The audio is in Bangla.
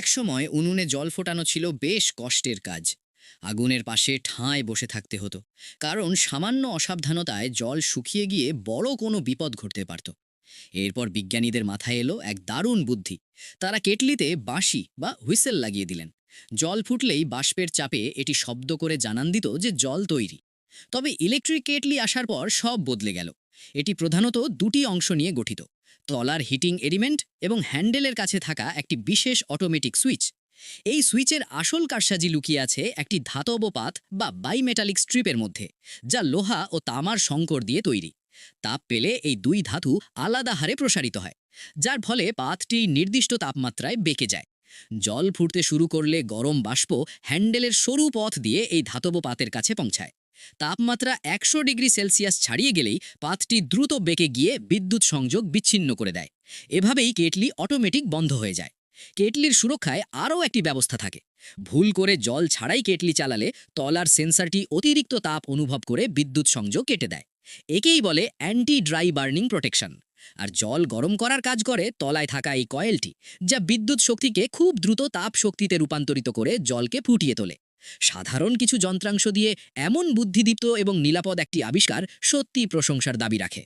একসময় উনুনে জল ফোটানো ছিল বেশ কষ্টের কাজ। আগুনের পাশে ঠাঁয় বসে থাকতে হতো, কারণ সামান্য অসাবধানতায় জল শুকিয়ে গিয়ে বড় কোনো বিপদ ঘটতে পারত। এরপর বিজ্ঞানীদের মাথায় এলো এক দারুণ বুদ্ধি। তারা কেটলিতে বাঁশি বা হুইসেল লাগিয়ে দিলেন। জল ফুটলেই বাষ্পের চাপে এটি শব্দ করে জানান দিত যে জল তৈরি। তবে ইলেকট্রিক কেটলি আসার পর সব বদলে গেল। এটি প্রধানত দুটি অংশ নিয়ে গঠিত: তলার হিটিং এলিমেন্ট এবং হ্যান্ডেলের কাছে থাকা একটি বিশেষ অটোমেটিক সুইচ। এই সুইচের আসল কারসাজি লুকিয়ে আছে একটি ধাতব পাত বা বাইমেটালিক স্ট্রিপের মধ্যে, যা লোহা ও তামার সংকর দিয়ে তৈরি। তাপ পেলে এই দুই ধাতু আলাদা হারে প্রসারিত হয়, যার ফলে পাতটি নির্দিষ্ট তাপমাত্রায় বেঁকে যায়। জল ফুটতে শুরু করলে গরম বাষ্প হ্যান্ডেলের সরু পথ দিয়ে এই ধাতব পাতের কাছে পৌঁছায়। তাপমাত্রা 100 ডিগ্রি সেলসিয়াস ছাড়িয়ে গেলেই পাতটি দ্রুত বেঁকে গিয়ে বিদ্যুৎ সংযোগ বিচ্ছিন্ন করে দেয়। এভাবেই কেটলি অটোমেটিক বন্ধ হয়ে যায়। কেটলির সুরক্ষায় আরও একটি ব্যবস্থা থাকে। ভুল করে জল ছাড়াই কেটলি চালালে তলার সেন্সরটি অতিরিক্ত তাপ অনুভব করে বিদ্যুৎ সংযোগ কেটে দেয়। একেই বলে অ্যান্টি ড্রাই বার্নিং প্রোটেকশন। আর জল গরম করার কাজ করে তলায় থাকা এই কয়েলটি, যা বিদ্যুৎ শক্তিকে খুব দ্রুত তাপ শক্তিতে রূপান্তরিত করে জলকে ফুটিয়ে তোলে। সাধারণ কিছু যন্ত্রাংশ দিয়ে এমন বুদ্ধিদীপ্ত এবং নিরাপদ একটি আবিষ্কার সত্যি প্রশংসার দাবি রাখে।